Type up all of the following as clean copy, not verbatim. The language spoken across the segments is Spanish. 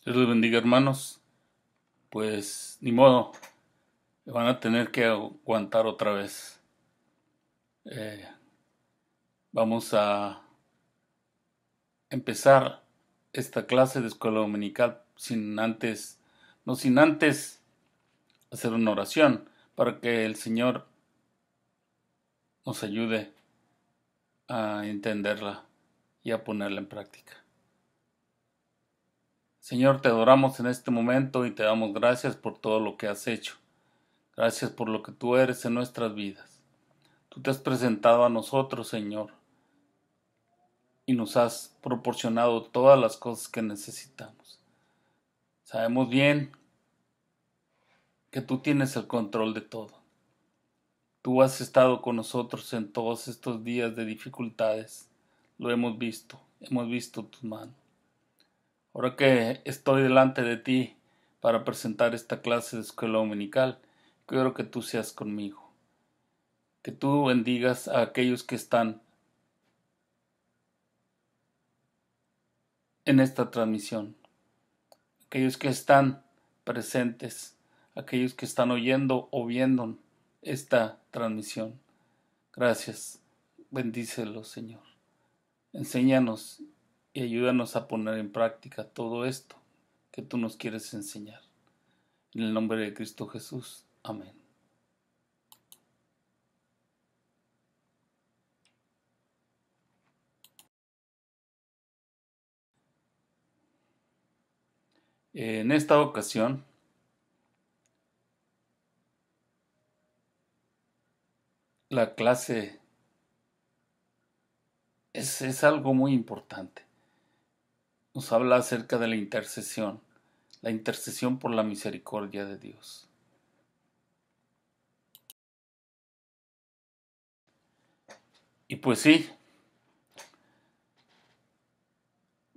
Dios les bendiga, hermanos. Pues ni modo, van a tener que aguantar otra vez. Eh, Vamos a empezar esta clase de escuela dominical no sin antes hacer una oración para que el Señor nos ayude a entenderla y a ponerla en práctica. Señor, te adoramos en este momento y te damos gracias por todo lo que has hecho. Gracias por lo que tú eres en nuestras vidas. Tú te has presentado a nosotros, Señor, y nos has proporcionado todas las cosas que necesitamos. Sabemos bien que tú tienes el control de todo. Tú has estado con nosotros en todos estos días de dificultades. Lo hemos visto tus manos. Ahora que estoy delante de ti para presentar esta clase de escuela dominical, quiero que tú seas conmigo. Que tú bendigas a aquellos que están en esta transmisión, aquellos que están presentes, aquellos que están oyendo o viendo esta transmisión. Gracias, bendícelos, Señor. Enséñanos y ayúdanos a poner en práctica todo esto que tú nos quieres enseñar. En el nombre de Cristo Jesús. Amén. En esta ocasión la clase es algo muy importante. Nos habla acerca de la intercesión por la misericordia de Dios. Y pues sí,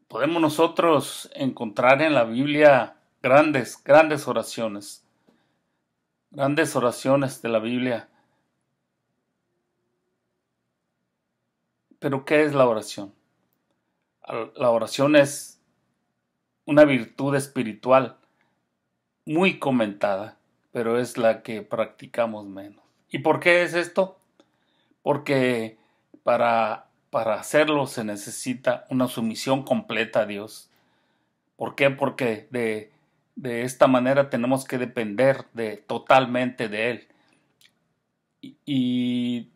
podemos nosotros encontrar en la Biblia grandes oraciones de la Biblia. Pero ¿qué es la oración? La oración es una virtud espiritual muy comentada, pero es la que practicamos menos. ¿Y por qué es esto? Porque para hacerlo se necesita una sumisión completa a Dios. ¿Por qué? Porque de esta manera tenemos que depender totalmente de Él y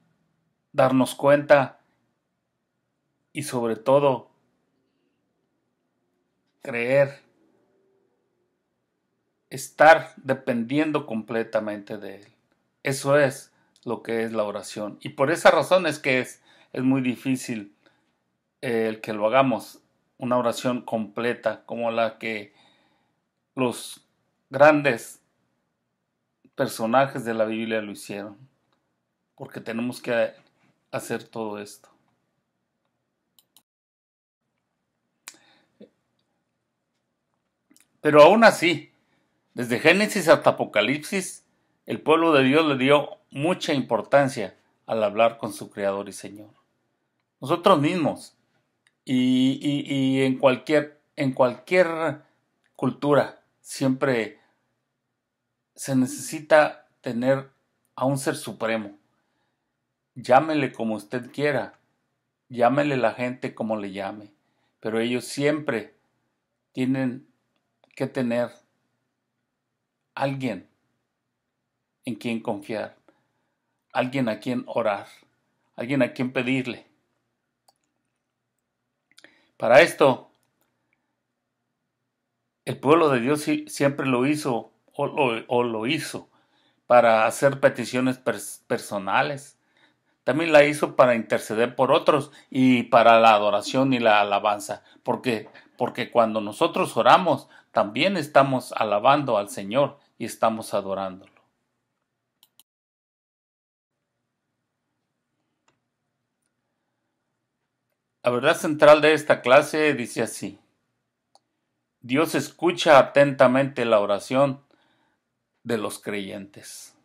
darnos cuenta y sobre todo creer, estar dependiendo completamente de Él. Eso es lo que es la oración. Y por esa razón es que es muy difícil el que lo hagamos, una oración completa como la que los grandes personajes de la Biblia lo hicieron, porque tenemos que hacer todo esto. Pero aún así, desde Génesis hasta Apocalipsis, el pueblo de Dios le dio mucha importancia al hablar con su Creador y Señor. Nosotros mismos, y en cualquier cultura, siempre se necesita tener a un ser supremo. Llámele como usted quiera, llámele la gente como le llame, pero ellos siempre tienen que tener alguien en quien confiar, alguien a quien orar, alguien a quien pedirle. Para esto, el pueblo de Dios siempre lo hizo o lo hizo para hacer peticiones personales. También la hizo para interceder por otros y para la adoración y la alabanza. Porque cuando nosotros oramos, también estamos alabando al Señor y estamos adorándolo. La verdad central de esta clase dice así: Dios escucha atentamente la oración de los creyentes.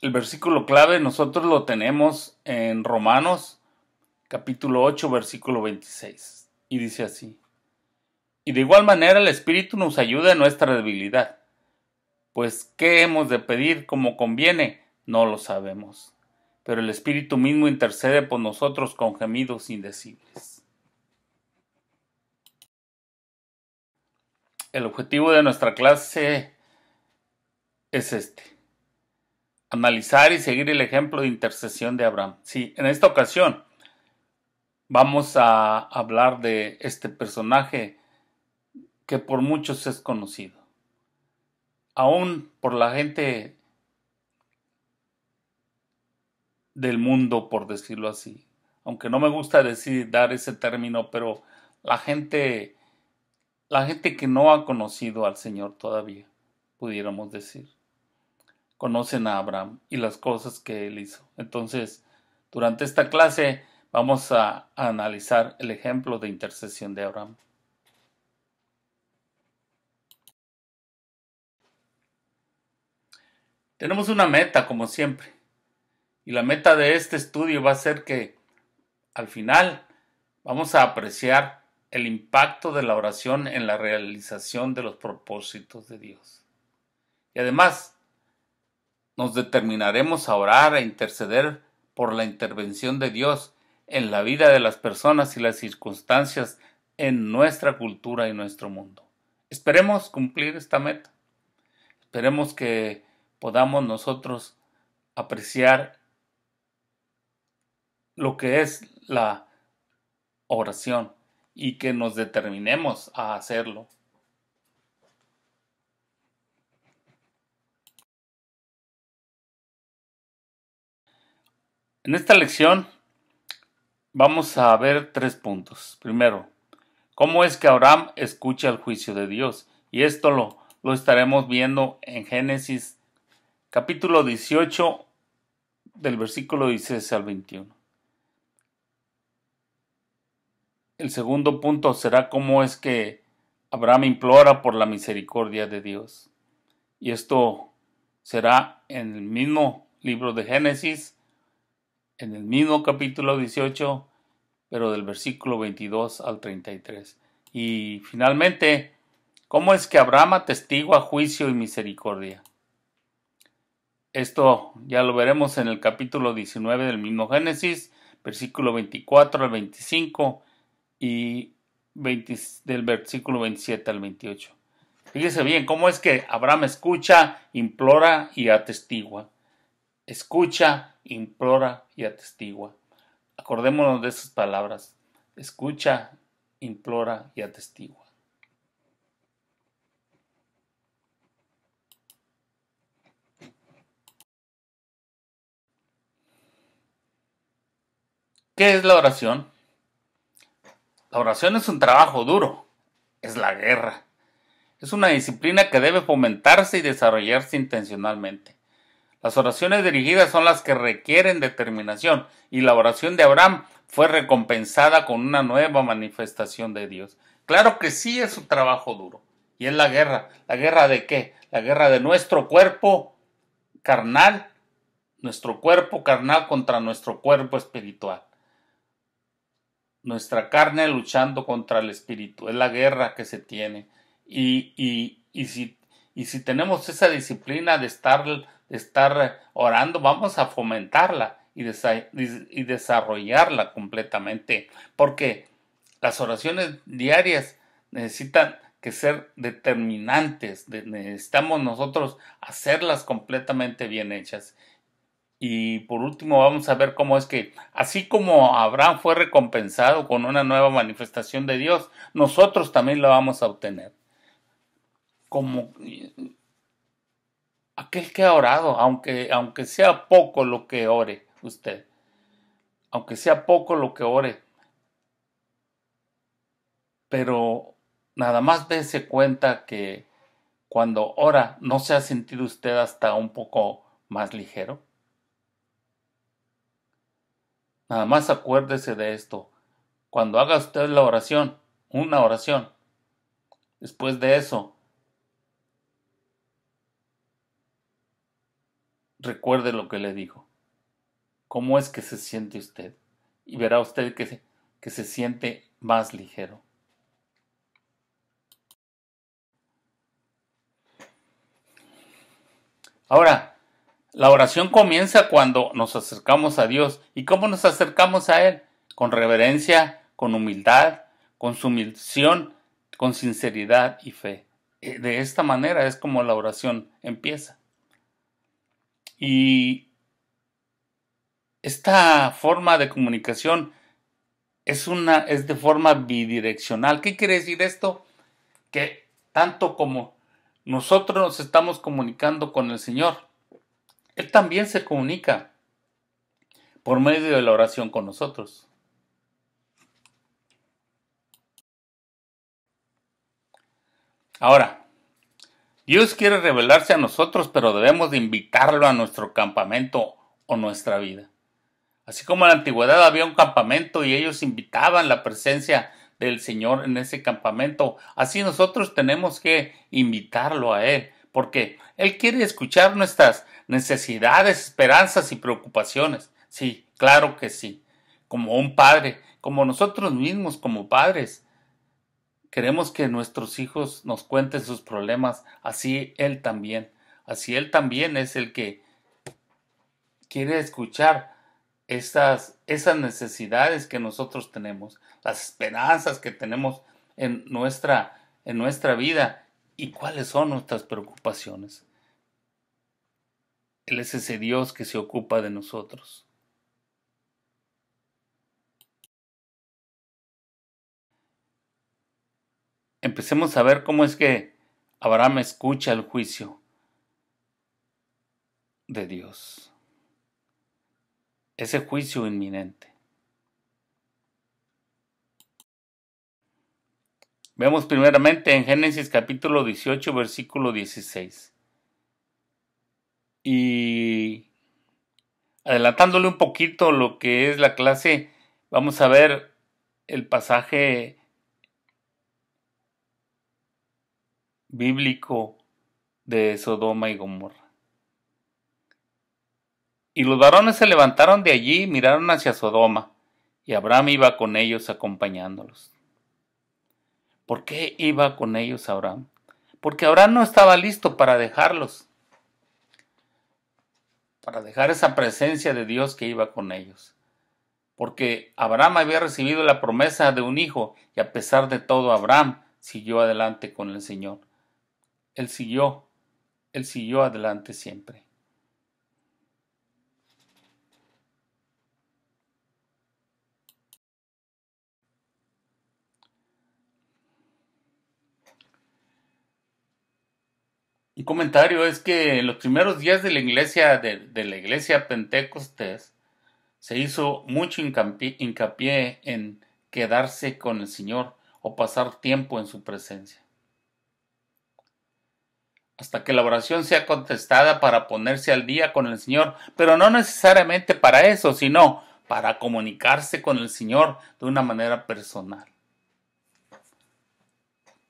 El versículo clave nosotros lo tenemos en Romanos capítulo 8, versículo 26. Y dice así: y de igual manera el Espíritu nos ayuda en nuestra debilidad, pues ¿qué hemos de pedir como conviene? No lo sabemos, pero el Espíritu mismo intercede por nosotros con gemidos indecibles. El objetivo de nuestra clase es analizar y seguir el ejemplo de intercesión de Abraham. Sí, en esta ocasión vamos a hablar de este personaje que por muchos es conocido, aún por la gente del mundo, por decirlo así. Aunque no me gusta dar ese término, pero la gente que no ha conocido al Señor todavía, pudiéramos decir, conocen a Abraham y las cosas que él hizo. Entonces, durante esta clase vamos a analizar el ejemplo de intercesión de Abraham. Tenemos una meta, como siempre, y la meta de este estudio va a ser que al final vamos a apreciar el impacto de la oración en la realización de los propósitos de Dios. Y además, nos determinaremos a orar e interceder por la intervención de Dios en la vida de las personas y las circunstancias en nuestra cultura y nuestro mundo. Esperemos cumplir esta meta. Esperemos que podamos nosotros apreciar lo que es la oración y que nos determinemos a hacerlo. En esta lección vamos a ver 3 puntos. Primero, ¿cómo es que Abraham escucha el juicio de Dios? Y esto lo estaremos viendo en Génesis capítulo 18 del versículo 16 al 21. El segundo punto será cómo es que Abraham implora por la misericordia de Dios. Y esto será en el mismo libro de Génesis, en el mismo capítulo 18, pero del versículo 22 al 33. Y finalmente, ¿cómo es que Abraham atestigua juicio y misericordia? Esto ya lo veremos en el capítulo 19 del mismo Génesis, versículo 24 al 25 y del versículo 27 al 28. Fíjese bien, ¿cómo es que Abraham escucha, implora y atestigua? Escucha, implora y atestigua. Acordémonos de esas palabras. Escucha, implora y atestigua. ¿Qué es la oración? La oración es un trabajo duro. Es la guerra. Es una disciplina que debe fomentarse y desarrollarse intencionalmente. Las oraciones dirigidas son las que requieren determinación, y la oración de Abraham fue recompensada con una nueva manifestación de Dios. Claro que sí es un trabajo duro, y es la guerra. ¿La guerra de qué? La guerra de nuestro cuerpo carnal contra nuestro cuerpo espiritual. Nuestra carne luchando contra el espíritu. Es la guerra que se tiene. Y si tenemos esa disciplina de estar orando, vamos a fomentarla y desarrollarla completamente. Porque las oraciones diarias necesitan que ser determinantes. Necesitamos nosotros hacerlas completamente bien hechas. Y por último vamos a ver cómo es que, así como Abraham fue recompensado con una nueva manifestación de Dios, nosotros también la vamos a obtener. Como aquel que ha orado, aunque sea poco lo que ore usted, aunque sea poco lo que ore, pero nada más dése cuenta que cuando ora, ¿no se ha sentido usted hasta un poco más ligero? Nada más acuérdese de esto. Cuando haga usted la oración, una oración, después de eso, recuerde lo que le digo. ¿Cómo es que se siente usted? y verá usted que se siente más ligero. Ahora, la oración comienza cuando nos acercamos a Dios. ¿Y cómo nos acercamos a Él? Con reverencia, con humildad, con sumisión, con sinceridad y fe. De esta manera es como la oración empieza. Y esta forma de comunicación es de forma bidireccional. ¿Qué quiere decir esto? Que tanto como nosotros nos estamos comunicando con el Señor, Él también se comunica por medio de la oración con nosotros. Ahora, Dios quiere revelarse a nosotros, pero debemos de invitarlo a nuestro campamento o nuestra vida. Así como en la antigüedad había un campamento y ellos invitaban la presencia del Señor en ese campamento, así nosotros tenemos que invitarlo a Él, porque Él quiere escuchar nuestras necesidades, esperanzas y preocupaciones. Sí, claro que sí. Como un padre, como nosotros mismos como padres, queremos que nuestros hijos nos cuenten sus problemas, así Él también. Así Él también es el que quiere escuchar esas necesidades que nosotros tenemos, las esperanzas que tenemos en nuestra vida y cuáles son nuestras preocupaciones. Él es ese Dios que se ocupa de nosotros. Empecemos a ver cómo es que Abraham escucha el juicio de Dios. Ese juicio inminente. Vemos primeramente en Génesis capítulo 18, versículo 16. Y adelantándole un poquito lo que es la clase, vamos a ver el pasaje bíblico de Sodoma y Gomorra. Y los varones se levantaron de allí y miraron hacia Sodoma, y Abraham iba con ellos acompañándolos. ¿Por qué iba con ellos Abraham? Porque Abraham no estaba listo para dejarlos, para dejar esa presencia de Dios que iba con ellos. Porque Abraham había recibido la promesa de un hijo, y a pesar de todo Abraham siguió adelante con el Señor. Él siguió adelante siempre. Un comentario es que en los primeros días de la iglesia Pentecostés se hizo mucho hincapié en quedarse con el Señor o pasar tiempo en su presencia, hasta que la oración sea contestada para ponerse al día con el Señor, pero no necesariamente para eso, sino para comunicarse con el Señor de una manera personal.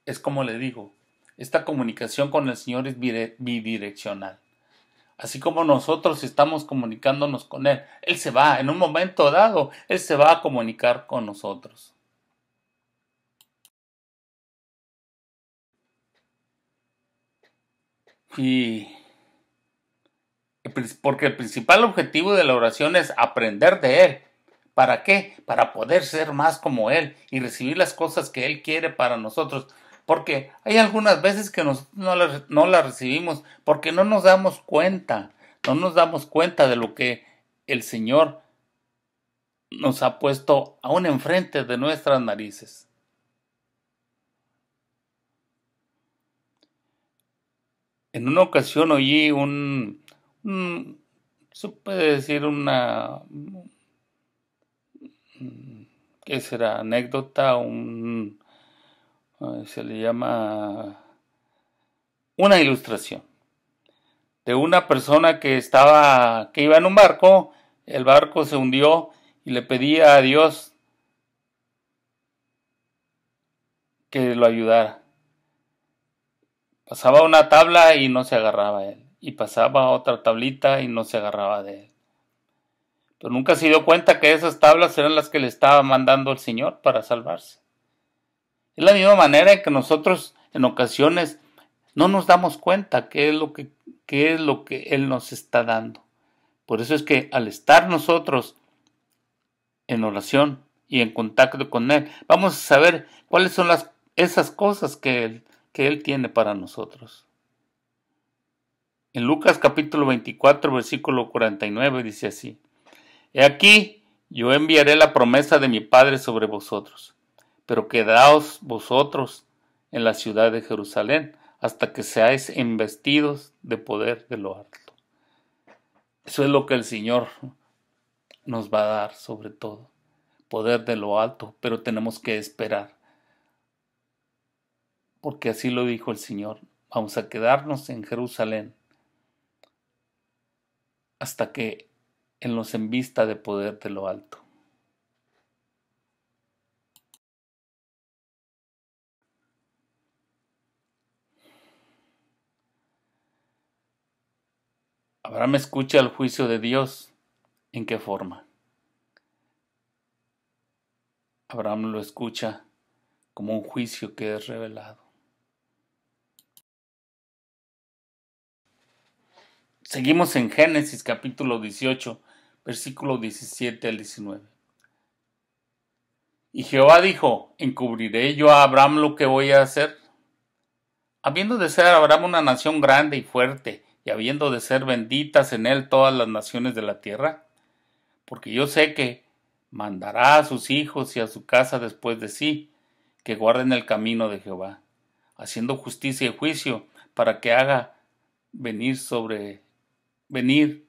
Es como le digo, esta comunicación con el Señor es bidireccional. Así como nosotros estamos comunicándonos con Él, Él se va, en un momento dado, Él se va a comunicar con nosotros. Porque el principal objetivo de la oración es aprender de Él. ¿Para qué? Para poder ser más como Él y recibir las cosas que Él quiere para nosotros. Porque hay algunas veces que no las recibimos porque no nos damos cuenta. No nos damos cuenta de lo que el Señor nos ha puesto aún enfrente de nuestras narices. En una ocasión oí se puede decir ¿qué será? Anécdota, se le llama una ilustración de una persona que iba en un barco, el barco se hundió y le pedía a Dios que lo ayudara. Pasaba una tabla y no se agarraba a él, y pasaba otra tablita y no se agarraba de él. pero nunca se dio cuenta que esas tablas eran las que le estaba mandando el Señor para salvarse. Es la misma manera en que nosotros en ocasiones no nos damos cuenta qué es lo que Él nos está dando. Por eso es que al estar nosotros en oración y en contacto con Él, vamos a saber cuáles son esas cosas que Él tiene para nosotros. En Lucas capítulo 24, versículo 49 dice así: He aquí, yo enviaré la promesa de mi Padre sobre vosotros, pero quedaos vosotros en la ciudad de Jerusalén hasta que seáis investidos de poder de lo alto. Eso es lo que el Señor nos va a dar sobre todo, poder de lo alto, pero tenemos que esperar, porque así lo dijo el Señor. Vamos a quedarnos en Jerusalén hasta que Él nos envista de poder de lo alto. Abraham escucha el juicio de Dios. ¿En qué forma? Abraham lo escucha como un juicio que es revelado. Seguimos en Génesis capítulo 18, versículo 17 al 19. Y Jehová dijo: ¿encubriré yo a Abraham lo que voy a hacer? Habiendo de ser Abraham una nación grande y fuerte, y habiendo de ser benditas en él todas las naciones de la tierra, porque yo sé que mandará a sus hijos y a su casa después de sí, que guarden el camino de Jehová, haciendo justicia y juicio, para que haga venir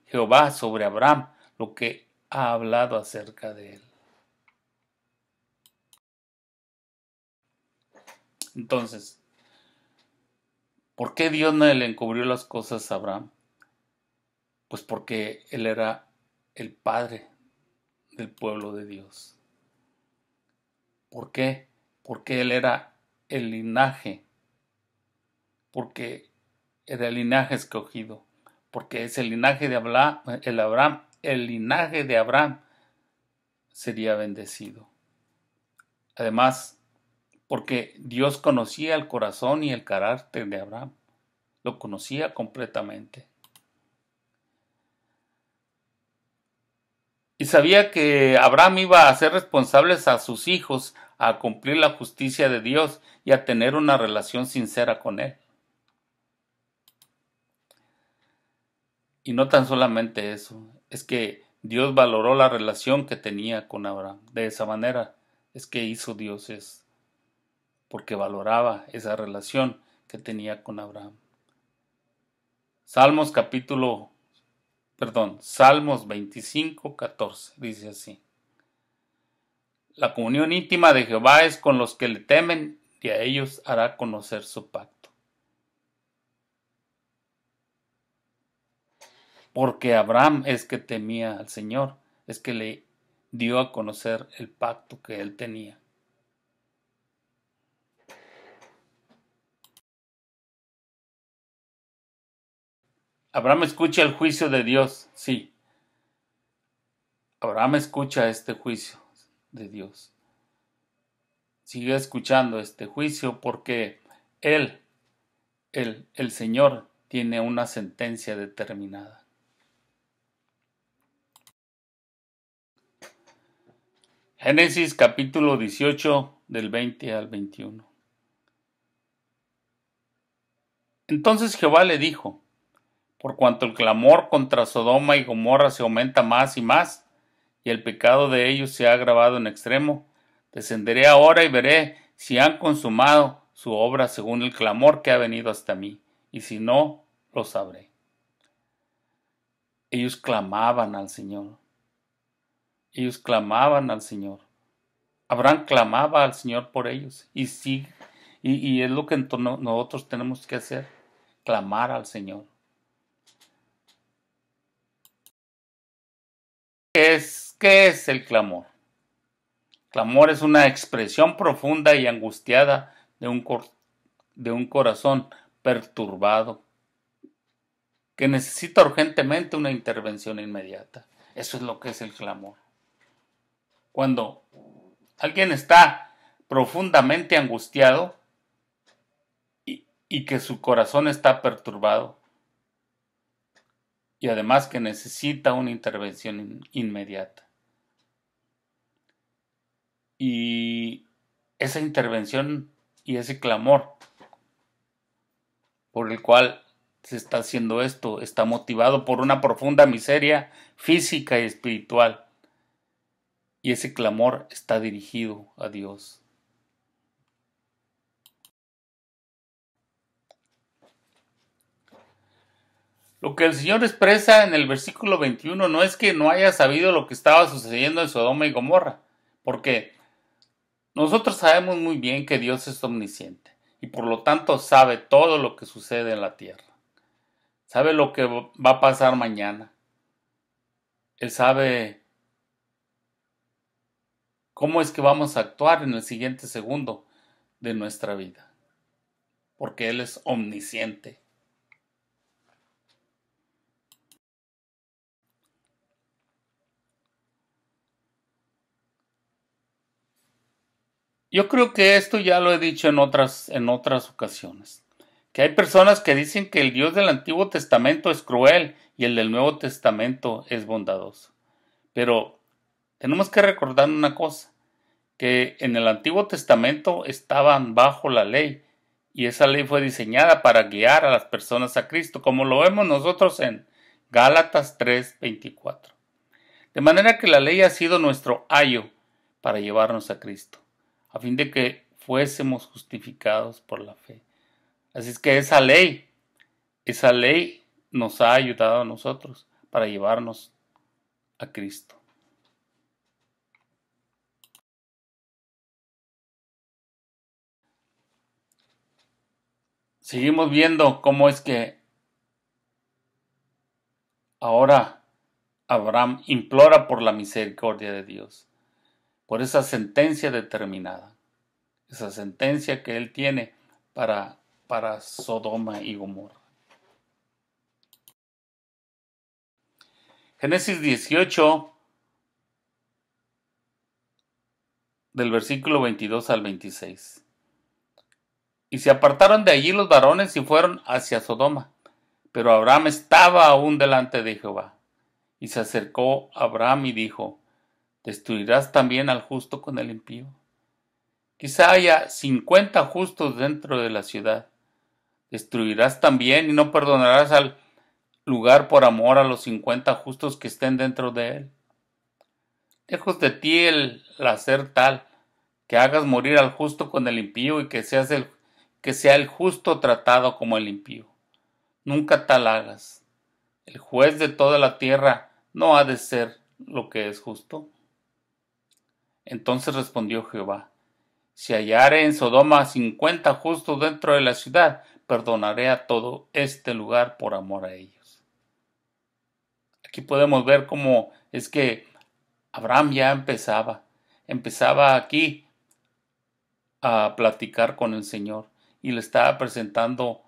Jehová sobre Abraham lo que ha hablado acerca de él. Entonces, ¿por qué Dios no le encubrió las cosas a Abraham? Pues porque él era el padre del pueblo de Dios. ¿Por qué? Porque él era el linaje, porque era el linaje escogido, porque es el linaje de Abraham, el linaje de Abraham sería bendecido. Además, porque Dios conocía el corazón y el carácter de Abraham, lo conocía completamente. Y sabía que Abraham iba a hacer responsables a sus hijos a cumplir la justicia de Dios y a tener una relación sincera con Él. Y no tan solamente eso, es que Dios valoró la relación que tenía con Abraham. De esa manera es que hizo Dios eso, porque valoraba esa relación que tenía con Abraham. Salmos 25, 14, dice así: La comunión íntima de Jehová es con los que le temen, y a ellos hará conocer su pacto. Porque Abraham es que temía al Señor, es que le dio a conocer el pacto que él tenía. Abraham escucha el juicio de Dios, sí. Abraham escucha este juicio de Dios. Sigue escuchando este juicio porque el Señor tiene una sentencia determinada. Génesis capítulo 18 del 20 al 21. Entonces Jehová le dijo: Por cuanto el clamor contra Sodoma y Gomorra se aumenta más y más, y el pecado de ellos se ha agravado en extremo, descenderé ahora y veré si han consumado su obra según el clamor que ha venido hasta mí, y si no, lo sabré. Ellos clamaban al Señor. Ellos clamaban al Señor. Abraham clamaba al Señor por ellos. Y sí, y es lo que nosotros tenemos que hacer, clamar al Señor. ¿Qué es el clamor? Clamor es una expresión profunda y angustiada de un corazón perturbado que necesita urgentemente una intervención inmediata. Eso es lo que es el clamor. Cuando alguien está profundamente angustiado y que su corazón está perturbado y además que necesita una intervención inmediata. Y esa intervención y ese clamor por el cual se está haciendo esto está motivado por una profunda miseria física y espiritual. Y ese clamor está dirigido a Dios. Lo que el Señor expresa en el versículo 21 no es que no haya sabido lo que estaba sucediendo en Sodoma y Gomorra, porque nosotros sabemos muy bien que Dios es omnisciente y por lo tanto sabe todo lo que sucede en la tierra. Sabe lo que va a pasar mañana. Él sabe cómo es que vamos a actuar en el siguiente segundo de nuestra vida, porque Él es omnisciente. Yo creo que esto ya lo he dicho en otras ocasiones, que hay personas que dicen que el Dios del Antiguo Testamento es cruel y el del Nuevo Testamento es bondadoso. Pero tenemos que recordar una cosa, que en el Antiguo Testamento estaban bajo la ley y esa ley fue diseñada para guiar a las personas a Cristo, como lo vemos nosotros en Gálatas 3:24. De manera que la ley ha sido nuestro ayo para llevarnos a Cristo, a fin de que fuésemos justificados por la fe. Así es que esa ley nos ha ayudado a nosotros para llevarnos a Cristo. Seguimos viendo cómo es que ahora Abraham implora por la misericordia de Dios, por esa sentencia determinada, esa sentencia que él tiene para Sodoma y Gomorra. Génesis 18, del versículo 22 al 26. Y se apartaron de allí los varones y fueron hacia Sodoma, pero Abraham estaba aún delante de Jehová. Y se acercó Abraham y dijo: ¿Destruirás también al justo con el impío? Quizá haya 50 justos dentro de la ciudad. ¿Destruirás también y no perdonarás al lugar por amor a los 50 justos que estén dentro de él? Lejos de ti el hacer tal, que hagas morir al justo con el impío y que sea el justo tratado como el impío. Nunca tal hagas. El juez de toda la tierra no ha de ser lo que es justo. Entonces respondió Jehová: si hallare en Sodoma 50 justos dentro de la ciudad, perdonaré a todo este lugar por amor a ellos. Aquí podemos ver cómo es que Abraham ya empezaba aquí a platicar con el Señor y le estaba presentando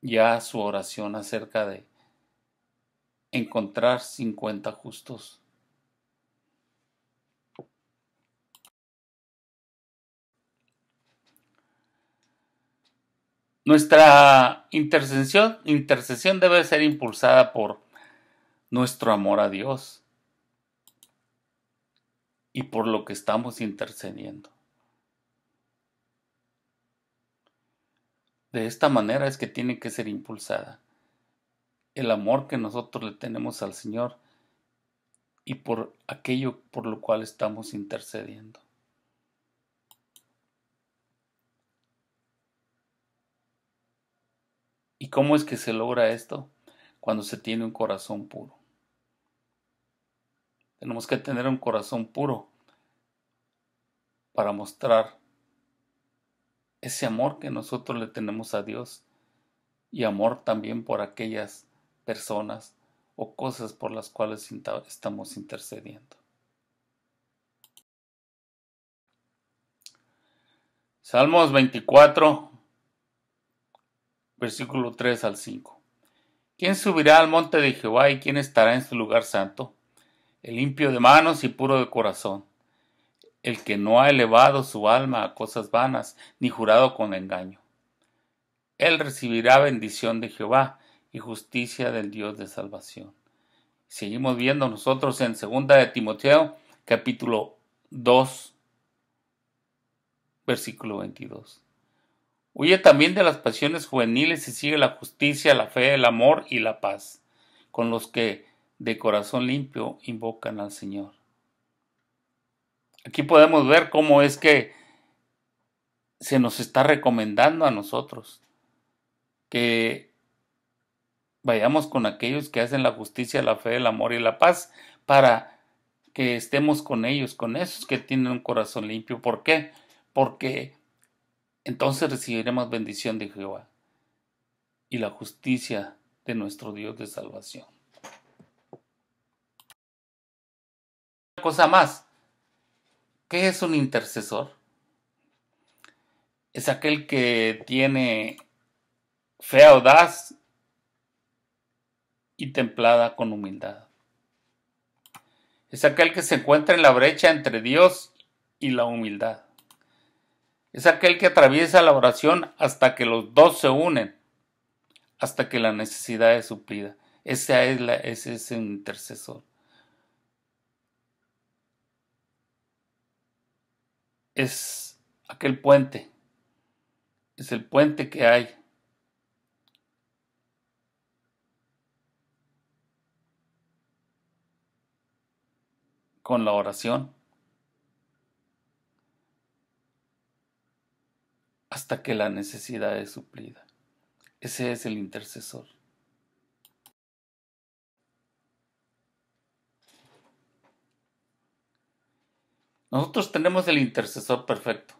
ya su oración acerca de encontrar 50 justos. Nuestra intercesión debe ser impulsada por nuestro amor a Dios y por lo que estamos intercediendo. De esta manera es que tiene que ser impulsada el amor que nosotros le tenemos al Señor y por aquello por lo cual estamos intercediendo. ¿Y cómo es que se logra esto? Cuando se tiene un corazón puro. Tenemos que tener un corazón puro para mostrar ese amor que nosotros le tenemos a Dios y amor también por aquellas personas o cosas por las cuales estamos intercediendo. Salmos 24, versículo 3 al 5. ¿Quién subirá al monte de Jehová y quién estará en su lugar santo? El limpio de manos y puro de corazón, el que no ha elevado su alma a cosas vanas, ni jurado con engaño. Él recibirá bendición de Jehová y justicia del Dios de salvación. Seguimos viendo nosotros en 2 de Timoteo, capítulo 2, versículo 22. Huye también de las pasiones juveniles y sigue la justicia, la fe, el amor y la paz, con los que de corazón limpio invocan al Señor. Aquí podemos ver cómo es que se nos está recomendando a nosotros que vayamos con aquellos que hacen la justicia, la fe, el amor y la paz, para que estemos con ellos, con esos que tienen un corazón limpio. ¿Por qué? Porque entonces recibiremos bendición de Jehová y la justicia de nuestro Dios de salvación. Una cosa más, ¿qué es un intercesor? Es aquel que tiene fe audaz y templada con humildad. Es aquel que se encuentra en la brecha entre Dios y la humildad. Es aquel que atraviesa la oración hasta que los dos se unen, hasta que la necesidad es suplida. Ese es un intercesor. Es aquel puente. Es el puente que hay con la oración hasta que la necesidad es suplida. Ese es el intercesor. Nosotros tenemos el intercesor perfecto.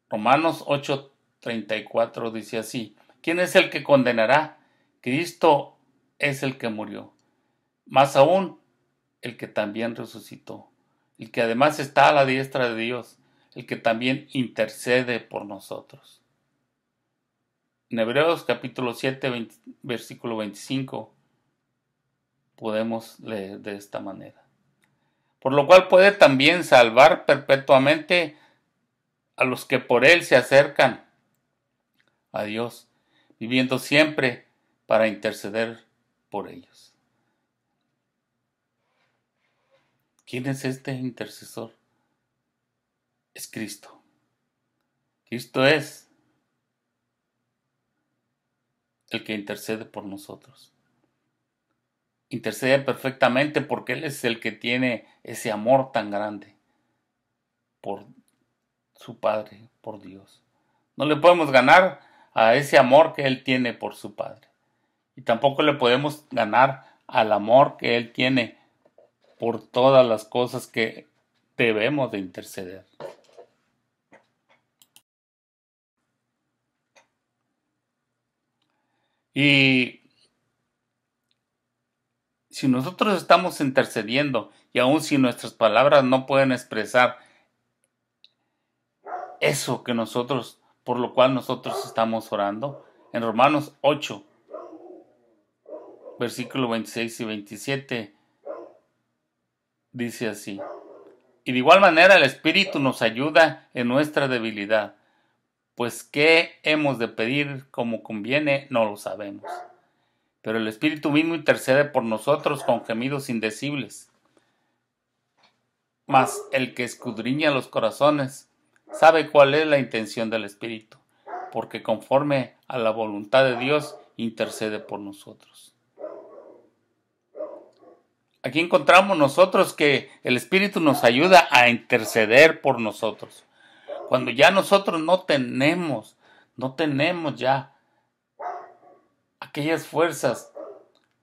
Romanos 8:34 dice así: ¿quién es el que condenará? Cristo es el que murió, más aún el que también resucitó, el que además está a la diestra de Dios, el que también intercede por nosotros. En Hebreos capítulo 7, versículo 25 podemos leer de esta manera: por lo cual puede también salvar perpetuamente a los que por él se acercan a Dios, viviendo siempre para interceder por ellos. ¿Quién es este intercesor? Es Cristo. Cristo es el que intercede por nosotros. Intercede perfectamente porque Él es el que tiene ese amor tan grande por su Padre, por Dios. No le podemos ganar a ese amor que Él tiene por su Padre. Y tampoco le podemos ganar al amor que Él tiene por todas las cosas que debemos de interceder. Y si nosotros estamos intercediendo y aun si nuestras palabras no pueden expresar eso que nosotros, por lo cual nosotros estamos orando, en Romanos 8, versículos 26 y 27, dice así: y de igual manera el Espíritu nos ayuda en nuestra debilidad, pues qué hemos de pedir como conviene no lo sabemos. Pero el Espíritu mismo intercede por nosotros con gemidos indecibles. Mas el que escudriña los corazones sabe cuál es la intención del Espíritu, porque conforme a la voluntad de Dios intercede por nosotros. Aquí encontramos nosotros que el Espíritu nos ayuda a interceder por nosotros. Cuando ya nosotros no tenemos ya aquellas fuerzas,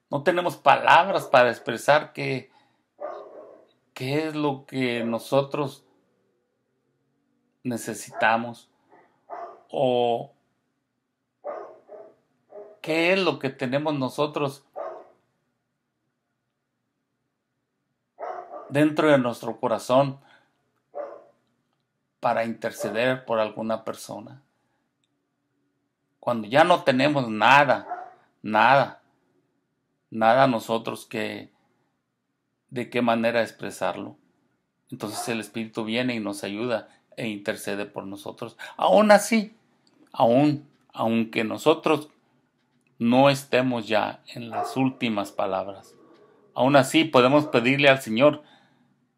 no tenemos palabras para expresar qué es lo que nosotros necesitamos o qué es lo que tenemos nosotros dentro de nuestro corazón para interceder por alguna persona. Cuando ya no tenemos nada, nada, nada nosotros de qué manera expresarlo. Entonces el Espíritu viene y nos ayuda e intercede por nosotros. Aún así, aunque nosotros no estemos ya en las últimas palabras, aún así podemos pedirle al Señor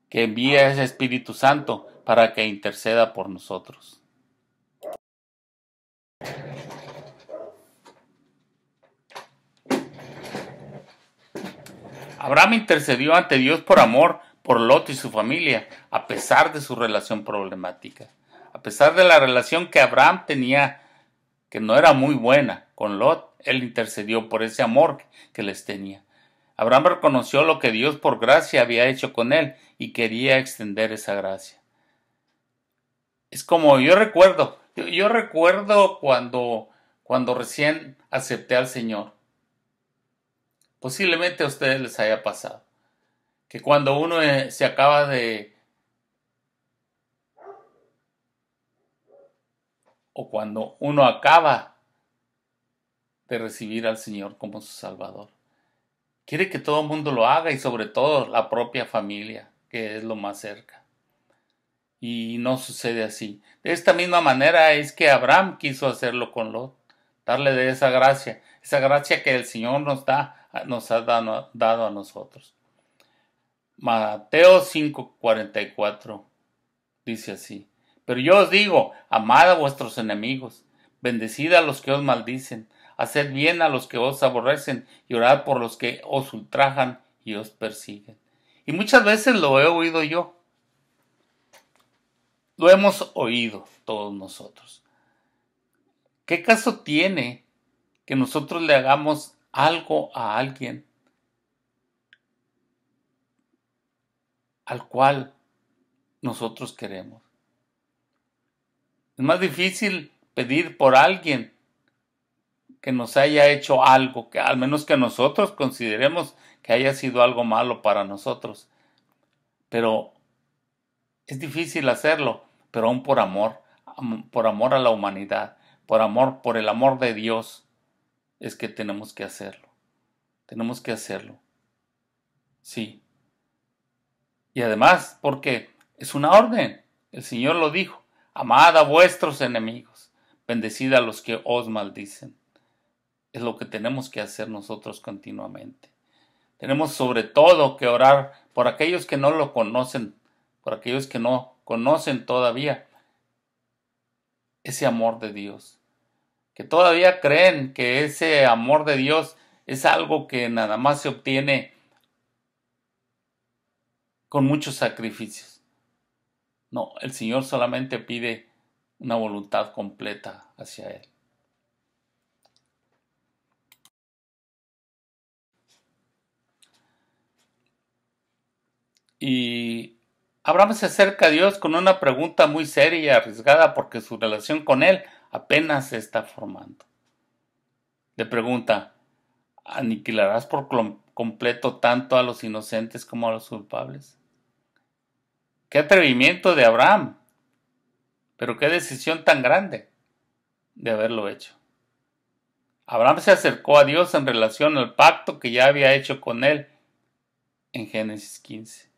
que envíe a ese Espíritu Santo para que interceda por nosotros. Abraham intercedió ante Dios por amor por Lot y su familia, a pesar de su relación problemática, a pesar de la relación que Abraham tenía, que no era muy buena con Lot. Él intercedió por ese amor que les tenía. Abraham reconoció lo que Dios por gracia había hecho con él y quería extender esa gracia. Es como yo recuerdo cuando recién acepté al Señor. Posiblemente a ustedes les haya pasado que cuando uno se acaba o cuando uno acaba de recibir al Señor como su Salvador, quiere que todo el mundo lo haga y sobre todo la propia familia, que es lo más cerca. Y no sucede así. De esta misma manera es que Abraham quiso hacerlo con Lot, darle de esa gracia que el Señor nos ha dado a nosotros. Mateo 5:44 dice así: pero yo os digo, amad a vuestros enemigos, bendecid a los que os maldicen, haced bien a los que os aborrecen y orad por los que os ultrajan y os persiguen. Y muchas veces lo he oído yo. Lo hemos oído todos nosotros. ¿Qué caso tiene que nosotros le hagamos algo a alguien al cual nosotros queremos? Es más difícil pedir por alguien que nos haya hecho algo, que al menos que nosotros consideremos que haya sido algo malo para nosotros. Pero es difícil hacerlo, pero aún por amor a la humanidad, por el amor de Dios, es que tenemos que hacerlo. Tenemos que hacerlo. Sí. Y además, porque es una orden. El Señor lo dijo: amad a vuestros enemigos, bendecid a los que os maldicen. Es lo que tenemos que hacer nosotros continuamente. Tenemos sobre todo que orar por aquellos que no lo conocen, por aquellos que no conocen todavía ese amor de Dios, que todavía creen que ese amor de Dios es algo que nada más se obtiene con muchos sacrificios. No, el Señor solamente pide una voluntad completa hacia Él. Y Abraham se acerca a Dios con una pregunta muy seria y arriesgada porque su relación con Él apenas se está formando. Le pregunta: ¿aniquilarás por completo tanto a los inocentes como a los culpables? ¡Qué atrevimiento de Abraham! Pero qué decisión tan grande de haberlo hecho. Abraham se acercó a Dios en relación al pacto que ya había hecho con él en Génesis 15.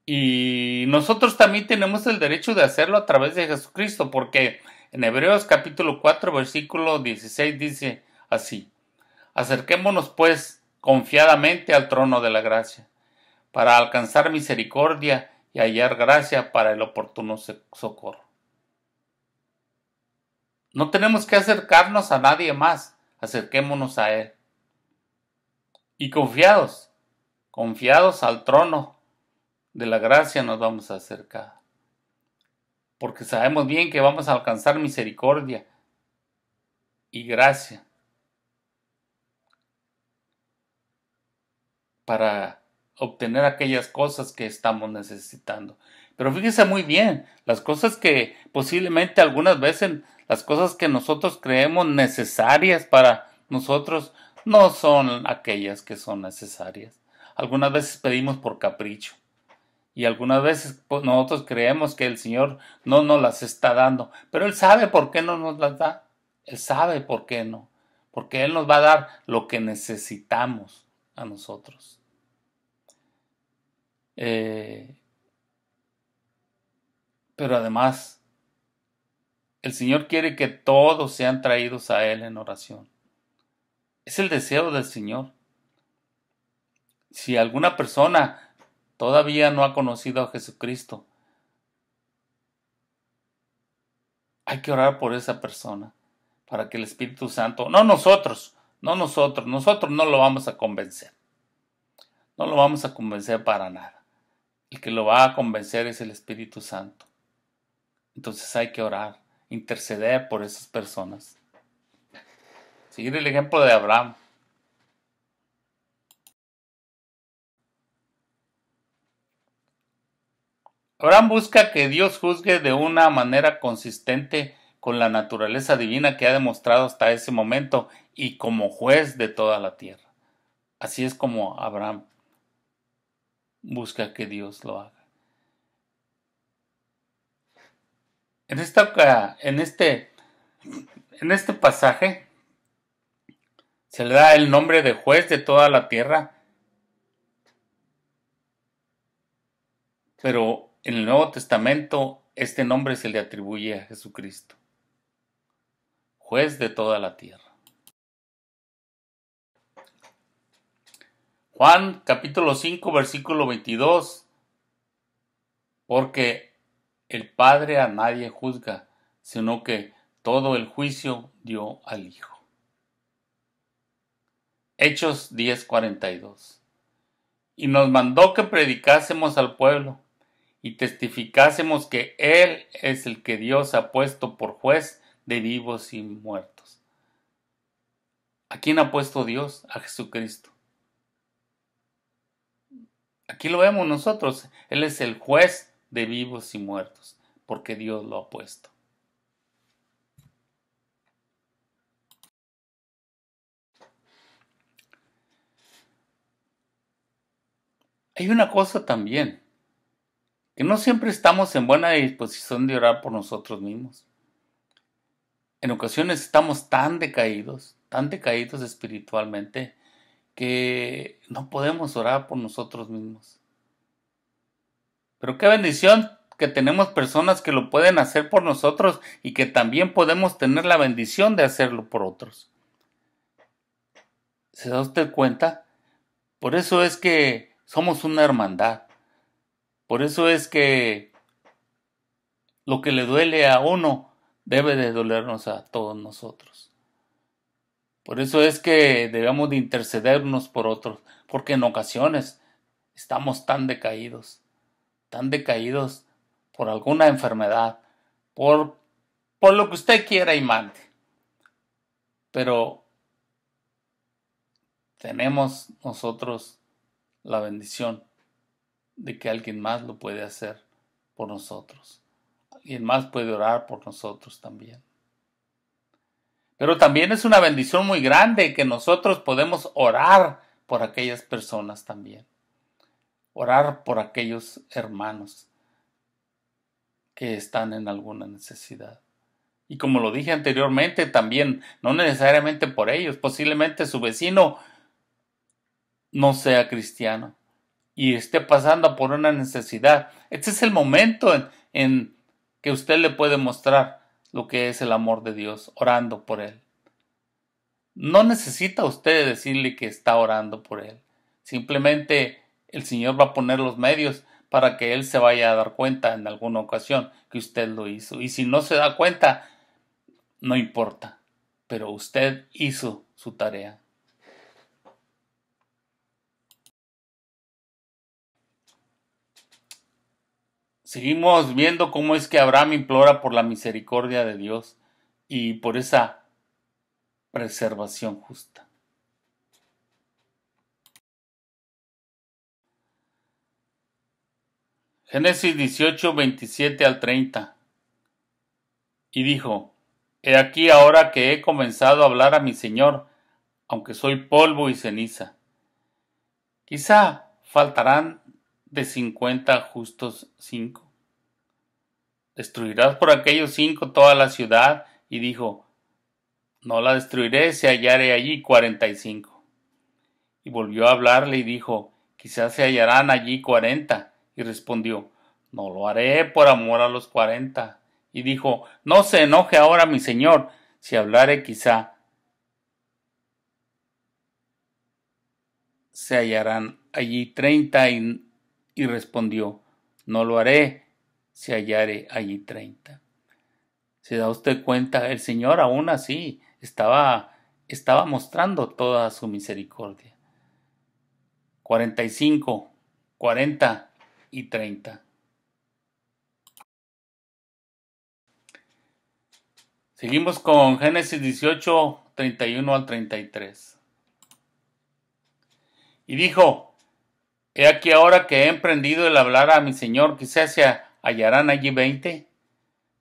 Y nosotros también tenemos el derecho de hacerlo a través de Jesucristo, porque en Hebreos capítulo 4 versículo 16 dice así: acerquémonos pues confiadamente al trono de la gracia, para alcanzar misericordia y hallar gracia para el oportuno socorro. No tenemos que acercarnos a nadie más, acerquémonos a Él. Y confiados al trono de la gracia nos vamos a acercar. Porque sabemos bien que vamos a alcanzar misericordia y gracia para obtener aquellas cosas que estamos necesitando. Pero fíjese muy bien, las cosas que posiblemente algunas veces, las cosas que nosotros creemos necesarias para nosotros, no son aquellas que son necesarias. Algunas veces pedimos por capricho Y algunas veces pues, nosotros creemos que el Señor no nos las está dando, pero Él sabe por qué no nos las da. Él sabe por qué no. Porque Él nos va a dar lo que necesitamos a nosotros. Pero además, el Señor quiere que todos sean traídos a Él en oración. Es el deseo del Señor. Si alguna persona todavía no ha conocido a Jesucristo, hay que orar por esa persona para que el Espíritu Santo, nosotros no lo vamos a convencer. No lo vamos a convencer para nada. El que lo va a convencer es el Espíritu Santo. Entonces hay que orar, interceder por esas personas. Seguir el ejemplo de Abraham. Abraham busca que Dios juzgue de una manera consistente con la naturaleza divina que ha demostrado hasta ese momento y como juez de toda la tierra. Así es como Abraham busca que Dios lo haga. En este pasaje se le da el nombre de juez de toda la tierra, pero en el Nuevo Testamento este nombre se le atribuye a Jesucristo, juez de toda la tierra. Juan capítulo 5 versículo 22, porque el Padre a nadie juzga, sino que todo el juicio dio al Hijo. Hechos 10:42. Y nos mandó que predicásemos al pueblo y testificásemos que Él es el que Dios ha puesto por juez de vivos y muertos. ¿A quién ha puesto Dios? A Jesucristo. Aquí lo vemos nosotros. Él es el juez de vivos y muertos, porque Dios lo ha puesto. Hay una cosa también, que no siempre estamos en buena disposición de orar por nosotros mismos. En ocasiones estamos tan decaídos espiritualmente, que no podemos orar por nosotros mismos. Pero qué bendición que tenemos personas que lo pueden hacer por nosotros y que también podemos tener la bendición de hacerlo por otros. ¿Se da usted cuenta? Por eso es que somos una hermandad. Por eso es que lo que le duele a uno debe de dolernos a todos nosotros. Por eso es que debemos de interceder unos por otros, porque en ocasiones estamos tan decaídos por alguna enfermedad, por lo que usted quiera y mande. Pero tenemos nosotros la bendición de que alguien más lo puede hacer por nosotros. Alguien más puede orar por nosotros también. Pero también es una bendición muy grande que nosotros podemos orar por aquellas personas también. Orar por aquellos hermanos que están en alguna necesidad. Y como lo dije anteriormente, también no necesariamente por ellos, posiblemente su vecino no sea cristiano y esté pasando por una necesidad. Este es el momento en que usted le puede mostrar lo que es el amor de Dios, orando por él. No necesita usted decirle que está orando por él. Simplemente el Señor va a poner los medios para que él se vaya a dar cuenta en alguna ocasión que usted lo hizo. Y si no se da cuenta, no importa, pero usted hizo su tarea. Seguimos viendo cómo es que Abraham implora por la misericordia de Dios y por esa preservación justa. Génesis 18, 27 al 30. Y dijo: He aquí ahora que he comenzado a hablar a mi Señor, aunque soy polvo y ceniza. Quizá faltarán de 50 justos 5. ¿Destruirás por aquellos 5 toda la ciudad? Y dijo, no la destruiré si hallare allí 45. Y volvió a hablarle y dijo, quizás se hallarán allí 40. Y respondió, no lo haré por amor a los 40. Y dijo, no se enoje ahora mi señor, si hablare quizá se hallarán allí 30. Y respondió, no lo haré si hallare allí 30. ¿Se da usted cuenta? El Señor aún así estaba mostrando toda su misericordia. 45, 40 y 30. Seguimos con Génesis 18, 31 al 33. Y dijo, he aquí ahora que he emprendido el hablar a mi Señor, quizás se hallarán allí 20.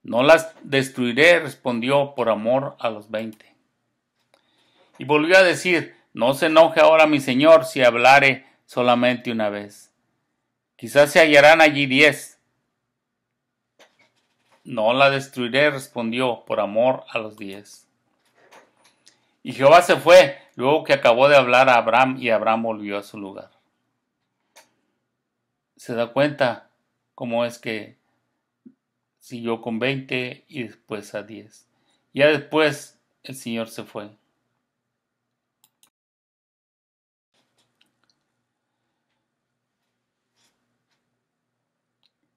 No las destruiré, respondió, por amor a los 20. Y volvió a decir, no se enoje ahora mi señor si hablare solamente una vez. Quizás se hallarán allí 10. No la destruiré, respondió, por amor a los 10. Y Jehová se fue, luego que acabó de hablar a Abraham, y Abraham volvió a su lugar. ¿Se da cuenta cómo es que siguió con 20 y después a 10? Ya después el Señor se fue.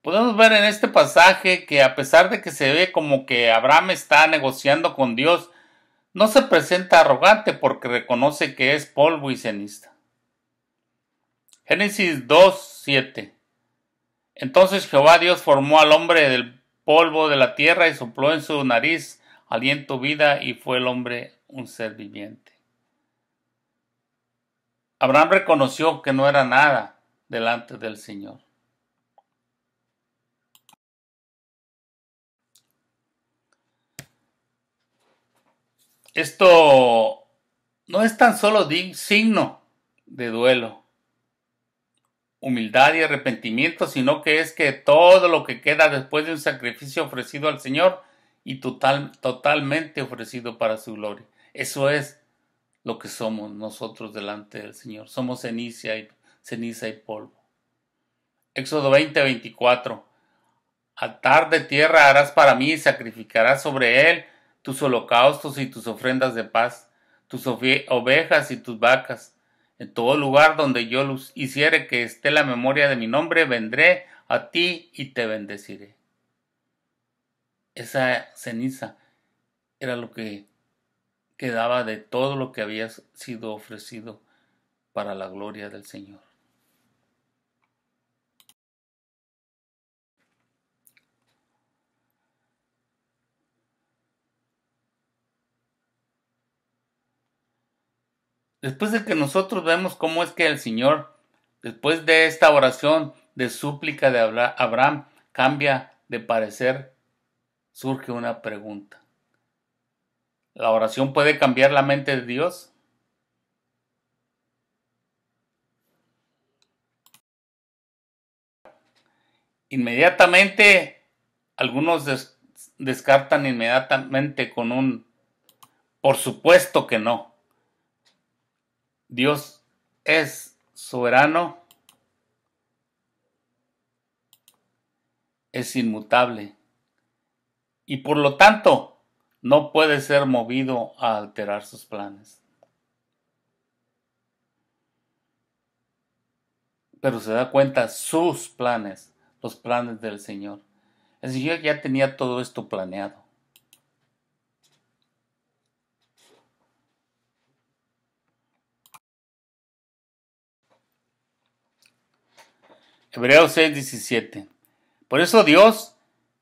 Podemos ver en este pasaje que a pesar de que se ve como que Abraham está negociando con Dios, no se presenta arrogante porque reconoce que es polvo y ceniza. Génesis 2:7. Entonces Jehová Dios formó al hombre del polvo de la tierra y sopló en su nariz aliento vida y fue el hombre un ser viviente. Abraham reconoció que no era nada delante del Señor. Esto no es tan solo signo de duelo, humildad y arrepentimiento, sino que es que todo lo que queda después de un sacrificio ofrecido al Señor y totalmente ofrecido para su gloria. Eso es lo que somos nosotros delante del Señor. Somos ceniza y polvo. Éxodo 20:24. Altar de tierra harás para mí y sacrificarás sobre él tus holocaustos y tus ofrendas de paz, tus ovejas y tus vacas. En todo lugar donde yo los hiciere que esté la memoria de mi nombre, vendré a ti y te bendeciré. Esa ceniza era lo que quedaba de todo lo que había sido ofrecido para la gloria del Señor. Después de que nosotros vemos cómo es que el Señor, después de esta oración de súplica de Abraham, cambia de parecer, surge una pregunta. ¿La oración puede cambiar la mente de Dios? Inmediatamente, algunos descartan inmediatamente con un por supuesto que no. Dios es soberano, es inmutable y por lo tanto no puede ser movido a alterar sus planes. Pero se da cuenta sus planes, los planes del Señor. El Señor ya tenía todo esto planeado. Hebreos 6:17. Por eso Dios,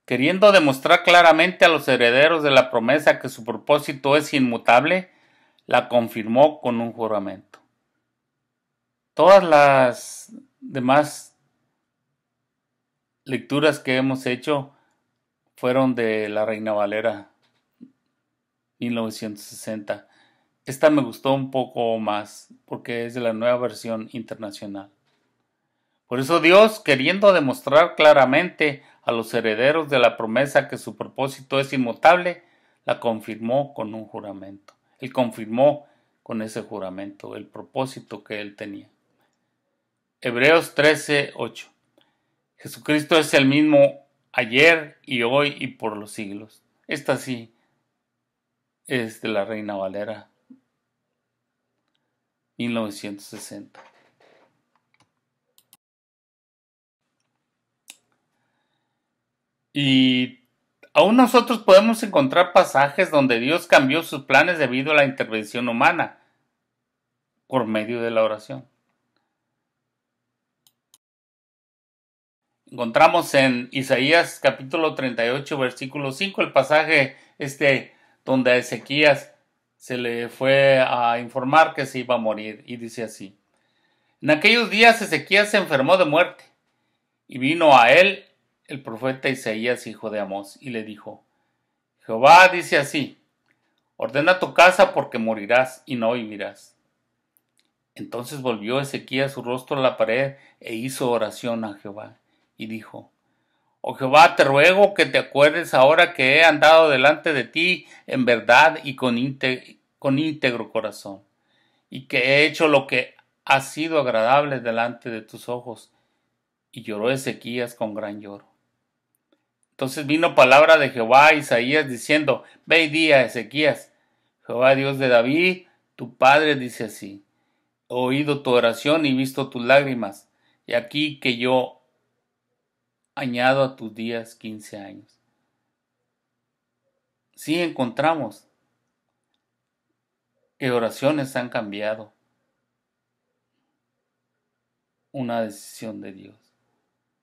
queriendo demostrar claramente a los herederos de la promesa que su propósito es inmutable, la confirmó con un juramento. Todas las demás lecturas que hemos hecho fueron de la Reina Valera 1960. Esta me gustó un poco más porque es de la nueva versión internacional. Por eso Dios, queriendo demostrar claramente a los herederos de la promesa que su propósito es inmutable, la confirmó con un juramento. Él confirmó con ese juramento el propósito que él tenía. Hebreos 13:8. Jesucristo es el mismo ayer y hoy y por los siglos. Esta sí es de la Reina Valera 1960. Y aún nosotros podemos encontrar pasajes donde Dios cambió sus planes debido a la intervención humana por medio de la oración. Encontramos en Isaías capítulo 38 versículo 5 el pasaje donde a Ezequías se le fue a informar que se iba a morir, y dice así: en aquellos días Ezequías se enfermó de muerte, y vino a él el profeta Isaías, hijo de Amós, y le dijo: Jehová dice así: ordena tu casa porque morirás y no vivirás. Entonces volvió Ezequías su rostro a la pared e hizo oración a Jehová, y dijo: oh Jehová, te ruego que te acuerdes ahora que he andado delante de ti en verdad y con íntegro corazón, y que he hecho lo que ha sido agradable delante de tus ojos. Y lloró Ezequías con gran lloro. Entonces vino palabra de Jehová a Isaías diciendo: ve y di a Ezequías: Jehová Dios de David, tu padre, dice así: he oído tu oración y visto tus lágrimas, y aquí que yo añado a tus días 15 años. Sí encontramos que oraciones han cambiado una decisión de Dios.